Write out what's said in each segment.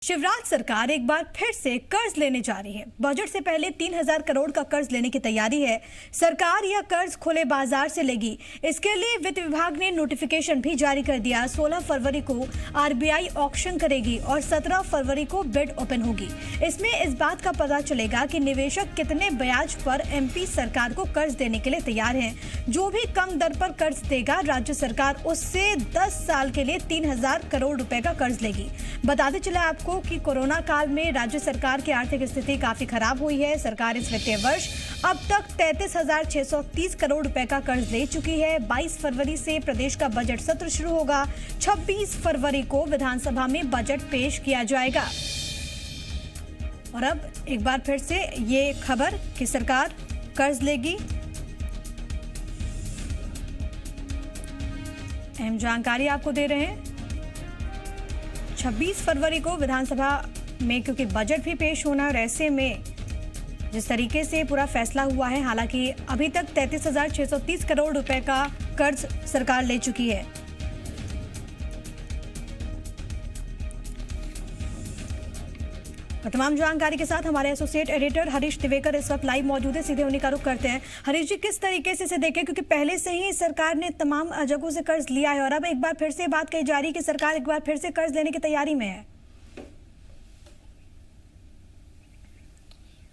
शिवराज सरकार एक बार फिर से कर्ज लेने जा रही है। बजट से पहले 3000 करोड़ का कर्ज लेने की तैयारी है। सरकार यह कर्ज खुले बाजार से लेगी। इसके लिए वित्त विभाग ने नोटिफिकेशन भी जारी कर दिया। 16 फरवरी को आरबीआई ऑक्शन करेगी और 17 फरवरी को बिड ओपन होगी। इसमें इस बात का पता चलेगा कि निवेशक कितने ब्याज पर एमपी सरकार को कर्ज देने के लिए तैयार हैं। जो भी कम दर पर कर्ज देगा, राज्य सरकार उससे 10 साल के लिए 3000 करोड़ रुपए का कर्ज लेगी। बताते चले आपको कि कोरोना काल में राज्य सरकार की आर्थिक स्थिति काफी खराब हुई है। सरकार इस वित्तीय वर्ष अब तक 33,630 करोड़ रुपए का कर्ज ले चुकी है। 22 फरवरी से प्रदेश का बजट सत्र शुरू होगा। 26 फरवरी को विधानसभा में बजट पेश किया जाएगा। और अब एक बार फिर से ये खबर कि सरकार कर्ज लेगी। अहम जानकारी आपको दे रहे हैं। 26 फरवरी को विधानसभा में क्योंकि बजट भी पेश होना और ऐसे में जिस तरीके से पूरा फैसला हुआ है, हालांकि अभी तक 33,630 करोड़ रुपए का कर्ज सरकार ले चुकी है। और तमाम जानकारी के साथ हमारे एसोसिएट एडिटर हरीश दिवेकर इस वक्त लाइव मौजूद है। सीधे उन्हीं का रुख करते हैं। हरीश जी, किस तरीके से इसे देखें, क्योंकि पहले से ही सरकार ने तमाम जगहों से कर्ज लिया है और अब एक बार फिर से बात कही जा रही है कि सरकार एक बार फिर से कर्ज लेने की तैयारी में है।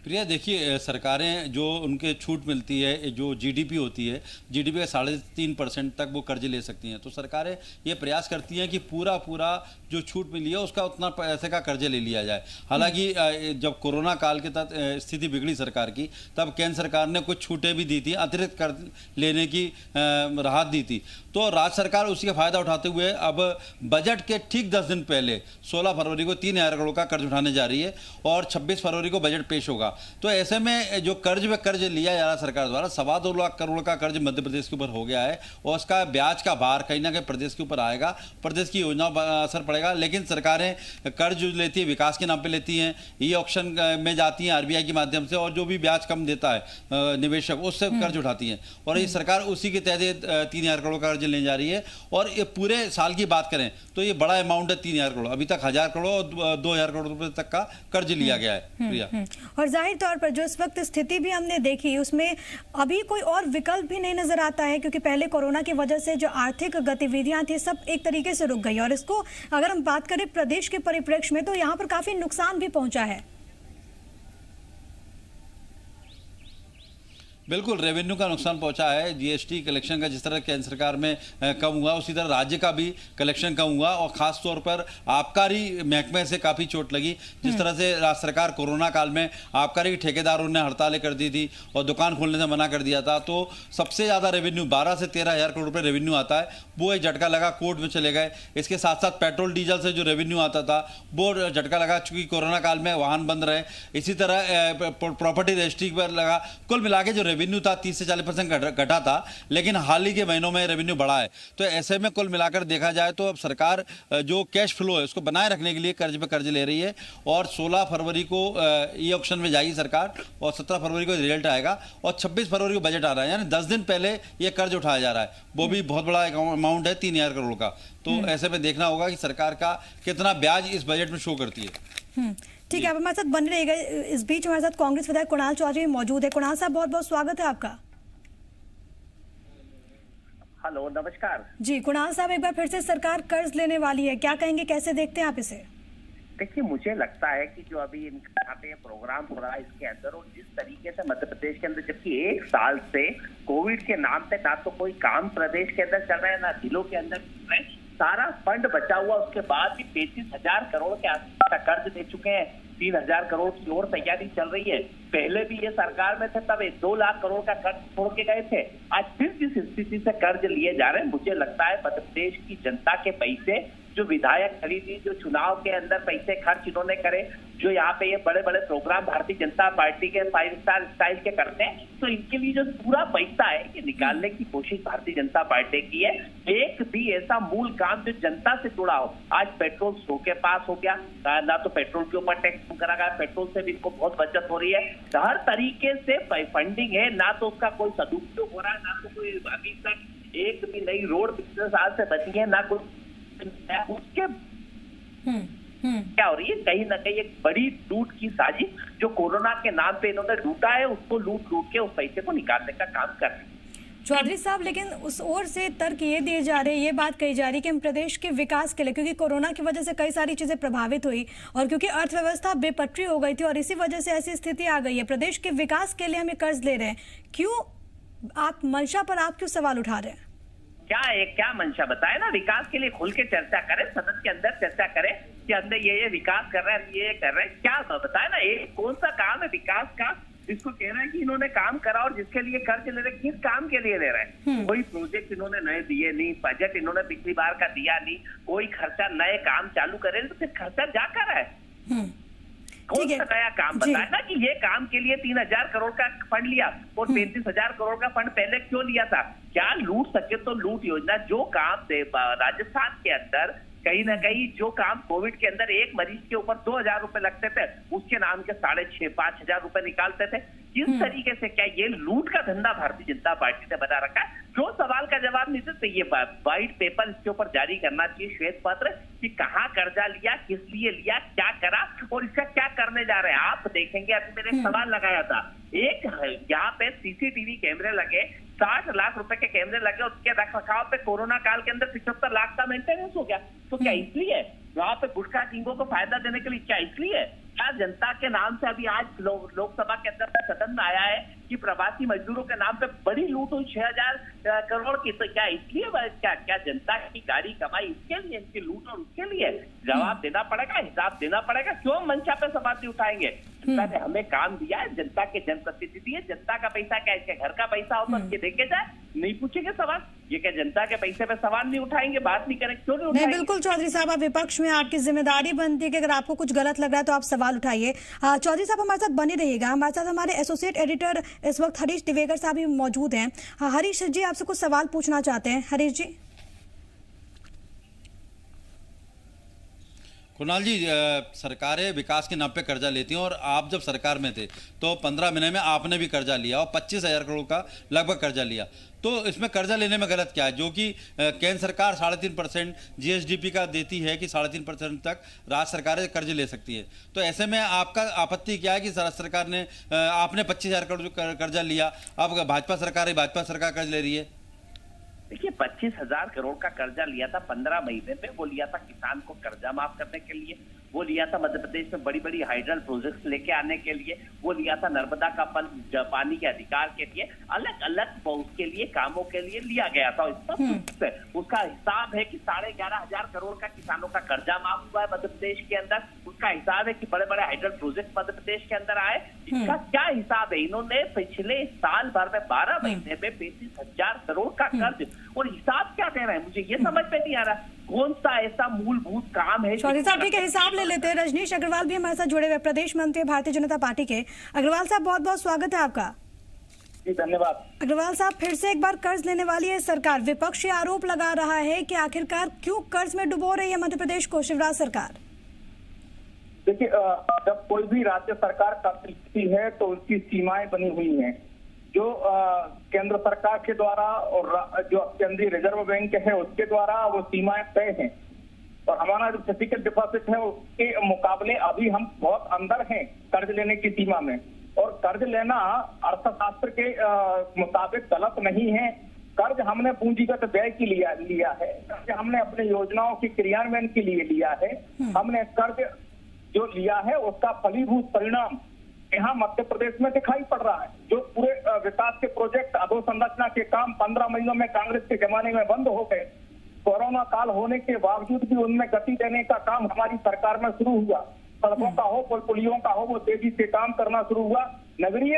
प्रिया, देखिए, सरकारें जो उनके छूट मिलती है, जो जीडीपी होती है, जीडीपी का 3.5% तक वो कर्ज ले सकती हैं। तो सरकारें ये प्रयास करती हैं कि पूरा जो छूट मिली है उसका उतना पैसे का कर्ज ले लिया जाए। हालांकि जब कोरोना काल के तहत स्थिति बिगड़ी सरकार की, तब केंद्र सरकार ने कुछ छूटें भी दी थी, अतिरिक्त कर्ज लेने की राहत दी थी। तो राज्य सरकार उसी का फायदा उठाते हुए अब बजट के ठीक 10 दिन पहले 16 फरवरी को 3000 करोड़ का कर्ज उठाने जा रही है और 26 फरवरी को बजट पेश होगा। तो ऐसे में जो कर्ज लिया जा रहा है सरकार द्वारा, 2.25 लाख करोड़ का कर्ज मध्य प्रदेश के ऊपर हो गया है और उसका ब्याज का भार कहीं ना कहीं प्रदेश के ऊपर आएगा। प्रदेश की योजनाओं पर असर पड़ेगा। लेकिन सरकारें कर्ज लेती है, विकास के नाम पे लेती हैं, ई ऑक्शन में जाती हैं आरबीआई के माध्यम से और जो भी ब्याज कम देता है निवेशक, उससे कर्ज उठाती हैं और ये सरकार उसी के तहत 3000 करोड़ का कर्ज लेने जा रही है। और ये पूरे साल की बात करें तो ये बड़ा अमाउंट है, 3000 करोड़। अभी तक 1000 करोड़ और 2000 करोड़ रुपए तक का कर्ज लिया गया है। प्रिया, और जाहिर तौर पर जो इस वक्त स्थिति भी हमने देखी, उसमें अभी कोई और विकल्प भी नहीं नजर आता है, क्योंकि पहले कोरोना की वजह से जो आर्थिक गतिविधियां थी सब एक तरीके से रुक गई और इसको अगर हम बात करें प्रदेश के परिप्रेक्ष्य में तो यहाँ पर काफी नुकसान भी पहुंचा है। बिल्कुल, रेवेन्यू का नुकसान पहुंचा है। जीएसटी कलेक्शन का जिस तरह केंद्र सरकार में कम हुआ, उसी तरह राज्य का भी कलेक्शन कम हुआ और खास तौर पर आबकारी महकमे से काफ़ी चोट लगी। जिस तरह से राज्य सरकार कोरोना काल में आबकारी के ठेकेदारों ने हड़तालें कर दी थी और दुकान खोलने से मना कर दिया था, तो सबसे ज़्यादा रेवेन्यू 12 से 13,000 करोड़ रुपये रेवेन्यू आता है, वो एक झटका लगा, कोर्ट में चले गए। इसके साथ साथ पेट्रोल डीजल से जो रेवेन्यू आता था वो झटका लगा, चूँकि कोरोना काल में वाहन बंद रहे। इसी तरह प्रॉपर्टी रजिस्ट्री पर लगा। कुल मिला के जो रेवेन्यू था 30 से 40% घटा था, लेकिन हाल ही के महीनों में रेवेन्यू बढ़ा है। तो ऐसे में कुल मिलाकर देखा जाए तो अब सरकार जो कैश फ्लो है उसको बनाए रखने के लिए कर्ज पे कर्ज ले रही है और 16 फरवरी को ई ऑक्शन में जाएगी सरकार और 17 फरवरी को रिजल्ट आएगा और 26 फरवरी को बजट आ रहा है, यानी 10 दिन पहले ये कर्ज उठाया जा रहा है। वो भी बहुत बड़ा अमाउंट है, 3000 करोड़ का। तो ऐसे में देखना होगा कि सरकार का कितना ब्याज इस बजट में शो करती है। ठीक है, आप हमारे साथ बने रहिएगा। इस बीच हमारे साथ कांग्रेस विधायक कुणाल चौधरी मौजूद है। कुणाल साहब, बहुत बहुत स्वागत है आपका। हेलो, नमस्कार जी। कुणाल साहब, एक बार फिर से सरकार कर्ज लेने वाली है, क्या कहेंगे, कैसे देखते हैं आप इसे? देखिए, मुझे लगता है कि जो अभी इनका यहाँ पे प्रोग्राम हो रहा है इसके अंदर और जिस तरीके से मध्य प्रदेश के अंदर, जबकि 1 साल से कोविड के नाम पे ना तो कोई काम प्रदेश के अंदर चल रहा है, ना जिलों के अंदर सारा फंड बचा हुआ, उसके बाद भी 33,000 करोड़ के आसपास का कर्ज दे चुके हैं। 3000 करोड़ की और तैयारी चल रही है। पहले भी ये सरकार में थे तब 2 लाख करोड़ का कर्ज छोड़ के गए थे। आज फिर जिस स्थिति से कर्ज लिए जा रहे हैं, मुझे लगता है मध्य प्रदेश की जनता के पैसे जो विधायक खरीदी, जो चुनाव के अंदर पैसे खर्च इन्होंने करे, जो यहाँ पे ये बड़े बड़े प्रोग्राम भारतीय जनता पार्टी के 5 स्टार स्टाइल के करते हैं, तो इनके लिए जो पूरा पैसा है ये निकालने की कोशिश भारतीय जनता पार्टी की है। एक भी ऐसा मूल काम जो जनता से जुड़ा हो, आज पेट्रोल 100 के पास हो गया, ना तो पेट्रोल के ऊपर टैक्स करा गया, पेट्रोल से भी इनको बहुत बचत हो रही है। हर तरीके से फंडिंग है, ना तो उसका कोई सदुपयोग हो रहा है, ना तो कोई अभी तक एक भी नई रोड 20 साल से बची है, ना कोई उसके क्या हो रही है, कहीं ना कहीं एक बड़ी लूट की साजिश जो कोरोना के नाम पे इन्होंने लूटा है, उसको लूट के उस पैसे को निकालने का काम कर रहे हैं। चौधरी साहब, लेकिन उस ओर से तर्क ये दिए जा रहे हैं, ये बात कही जा रही है कि हम प्रदेश के विकास के लिए, क्योंकि कोरोना की वजह से कई सारी चीजें प्रभावित हुई और क्योंकि अर्थव्यवस्था बेपटरी हो गई थी और इसी वजह से ऐसी स्थिति आ गई है, प्रदेश के विकास के लिए हम ये कर्ज ले रहे हैं। क्यों आप मंशा पर आप क्यों सवाल उठा रहे हैं? क्या मंशा बताए ना, विकास के लिए खुल के चर्चा करें, सदन के अंदर चर्चा करें कि हमने ये विकास कर रहे हैं, ये कर रहे हैं, क्या बताए ना, एक कौन सा काम है विकास का जिसको कह रहे हैं कि इन्होंने काम करा और जिसके लिए कर्ज ले रहे हैं, किस काम के लिए ले रहे हैं? कोई प्रोजेक्ट इन्होंने नए दिए नहीं, बजट इन्होंने पिछली बार का दिया नहीं, कोई खर्चा नए काम चालू करे तो फिर खर्चा जा कर है। कौन सा नया काम बताया ना कि ये काम के लिए 3,000 करोड़ का फंड लिया और 35,000 करोड़ का फंड पहले क्यों लिया था? क्या लूट सके तो लूट योजना, जो काम राजस्थान के अंदर कहीं ना कहीं जो काम कोविड के अंदर एक मरीज के ऊपर 2,000 रुपए लगते थे, उसके नाम के 6,500-5,000 रुपए निकालते थे। किस तरीके से, क्या ये लूट का धंधा भारतीय जनता पार्टी ने बना रखा है? जो सवाल का जवाब नहीं देते, ये व्हाइट पेपर इसके ऊपर जारी करना चाहिए, श्वेत पत्र, कि कहाँ कर्जा लिया, किस लिए लिया, क्या करा और इसका क्या करने जा रहे हैं। आप देखेंगे, अभी मैंने एक सवाल लगाया था, एक यहाँ पे सीसीटीवी कैमरे लगे, 60 लाख रुपए के कैमरे लगे, उसके रखरखाव पे कोरोना काल के अंदर 75 लाख का मेंटेनेंस हो गया। तो क्या इसलिए वहां पे गुटखा किंगों को फायदा देने के लिए? क्या इसलिए? क्या जनता के नाम से अभी आज लोकसभा के अंदर सदन में आया है कि प्रवासी मजदूरों के नाम पे बड़ी लूट हुई 6,000 करोड़ की? तो क्या इसलिए? क्या जनता की गाड़ी कमाई इसके लिए, इनकी लूट और उसके लिए? जवाब देना पड़ेगा, हिसाब देना पड़ेगा। क्यों मंचा पे सवाल नहीं उठाएंगे? जनता ने हमें काम दिया है, जनता के जनप्रतिनिधि है, जनता का पैसा क्या इसके घर का पैसा हो तो ये देखे जाए, नहीं पूछेंगे सवाल? ये क्या जनता के पैसे पे सवाल नहीं उठाएंगे, बात नहीं करेंगे? क्यों नहीं उठाएंगे? बिल्कुल चौधरी साहब, आप विपक्ष में, आपकी जिम्मेदारी बनती है कि अगर आपको कुछ गलत लग रहा है तो आप सवाल उठाइए। चौधरी साहब हमारे साथ बने रहिएगा। हमारे साथ हमारे एसोसिएट एडिटर इस वक्त हरीश दिवेकर साहब भी मौजूद हैं। हरीश जी, आपसे कुछ सवाल पूछना चाहते हैं। हरीश जी। कुणाल जी, सरकारें विकास के नाम पे कर्जा लेती हैं और आप जब सरकार में थे तो 15 महीने में आपने भी कर्जा लिया और 25,000 करोड़ का लगभग कर्जा लिया। तो इसमें कर्जा लेने में गलत क्या है? जो कि केंद्र सरकार 3.5% जीएसडीपी का देती है कि 3.5% तक राज्य सरकारें कर्ज ले सकती है। तो ऐसे में आपका आपत्ति क्या है कि सरकार ने आपने 25,000 करोड़ कर्जा लिया, अब भाजपा सरकार कर्ज ले रही है? देखिए, 25,000 करोड़ का कर्जा लिया था 15 महीने में। वो लिया था किसान को कर्जा माफ करने के लिए, वो लिया था मध्य प्रदेश में बड़ी बड़ी हाइड्रल प्रोजेक्ट्स लेके आने के लिए, वो लिया था नर्मदा का पानी के अधिकार के लिए, अलग अलग उसके लिए कामों के लिए लिया गया था। उसका हिसाब है कि 11,500 करोड़ का किसानों का कर्जा माफ हुआ है मध्य प्रदेश के अंदर। उसका हिसाब है कि बड़े बड़े हाइड्रल प्रोजेक्ट मध्य प्रदेश के अंदर आए। इसका क्या हिसाब है? इन्होंने पिछले साल भर में 12 महीने में 35,000 करोड़ का कर्ज, और हिसाब क्या दे रहे हैं मुझे ये समझ में नहीं आ रहा। कौन सा ऐसा मूलभूत काम है? चौधरी साहब ठीक है, हिसाब ले लेते हैं। रजनीश अग्रवाल भी हमारे साथ जुड़े हुए, प्रदेश मंत्री भारतीय जनता पार्टी के। अग्रवाल साहब, बहुत बहुत स्वागत है आपका। जी धन्यवाद। अग्रवाल साहब, फिर से एक बार कर्ज लेने वाली है सरकार। विपक्ष ये आरोप लगा रहा है कि आखिरकार क्यों कर्ज में डुबो रही है मध्य प्रदेश को शिवराज सरकार? देखिए, जब कोई भी राज्य सरकार कर्ज लेती है तो उसकी सीमाएं बनी हुई हैं। जो केंद्र सरकार के द्वारा और जो केंद्रीय रिजर्व बैंक है उसके द्वारा वो सीमाएं तय हैं, और हमारा जो फिजिकल डिपॉजिट है उसके मुकाबले अभी हम बहुत अंदर हैं कर्ज लेने की सीमा में। और कर्ज लेना अर्थशास्त्र के मुताबिक गलत नहीं है। कर्ज हमने पूंजीगत व्यय के लिए लिया है, कर्ज हमने अपने योजनाओं के क्रियान्वयन के लिए लिया है। हमने कर्ज जो लिया है उसका फलीभूत परिणाम यहाँ मध्य प्रदेश में दिखाई पड़ रहा है। जो पूरे विकास के प्रोजेक्ट, अधोसंरचना के काम 15 महीनों में कांग्रेस के जमाने में बंद हो गए, कोरोना काल होने के बावजूद भी उनमें गति देने का काम हमारी सरकार में शुरू हुआ। सड़कों का हो, पुलियों का हो, वो तेजी से काम करना शुरू हुआ। नगरीय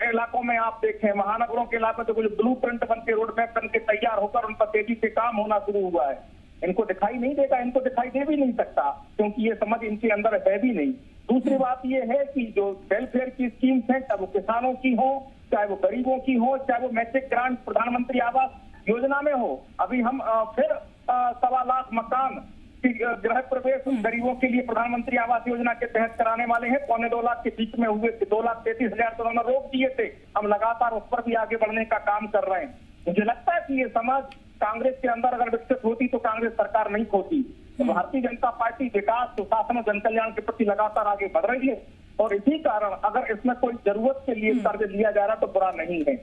इलाकों में आप देखें, महानगरों के इलाकों में तो ब्लू प्रिंट बन के, रोड मैप बन के तैयार होकर उन पर तेजी से काम होना शुरू हुआ है। इनको दिखाई नहीं देगा, इनको दिखाई दे भी नहीं सकता, क्योंकि ये समझ इनके अंदर है भी नहीं। दूसरी बात ये है कि जो वेलफेयर की स्कीम्स हैं, चाहे वो किसानों की हो, चाहे वो गरीबों की हो, चाहे वो मैट्रिक ग्रांट प्रधानमंत्री आवास योजना में हो, अभी हम फिर 1.25 लाख मकान गृह प्रवेश गरीबों के लिए प्रधानमंत्री आवास योजना के तहत कराने वाले हैं। 2.25 लाख के बीच में हुए 2,33,000 तो उन्होंने रोक दिए थे। हम लगातार उस पर भी आगे बढ़ने का काम कर रहे हैं। मुझे लगता है कि ये समाज कांग्रेस के अंदर अगर विकसित होती तो कांग्रेस सरकार नहीं खोती। भारतीय जनता पार्टी विकास, सुशासन और जन कल्याण के प्रति लगातार आगे बढ़ रही है और इसी कारण अगर इसमें कोई जरूरत के लिए कर्ज लिया जा रहा तो बुरा नहीं है।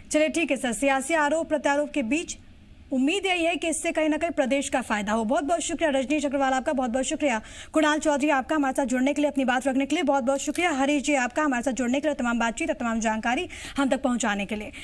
चलिए ठीक है सर, सियासी आरोप प्रत्यारोप के बीच उम्मीद यही है कि इससे कहीं ना कहीं प्रदेश का फायदा हो। बहुत बहुत शुक्रिया रजनीश अग्रवाल आपका, बहुत बहुत शुक्रिया कुणाल चौधरी आपका हमारे साथ जुड़ने के लिए, अपनी बात रखने के लिए बहुत बहुत शुक्रिया, हरीश जी आपका हमारे साथ जुड़ने के लिए, तमाम बातचीत और तमाम जानकारी हम तक पहुंचाने के लिए।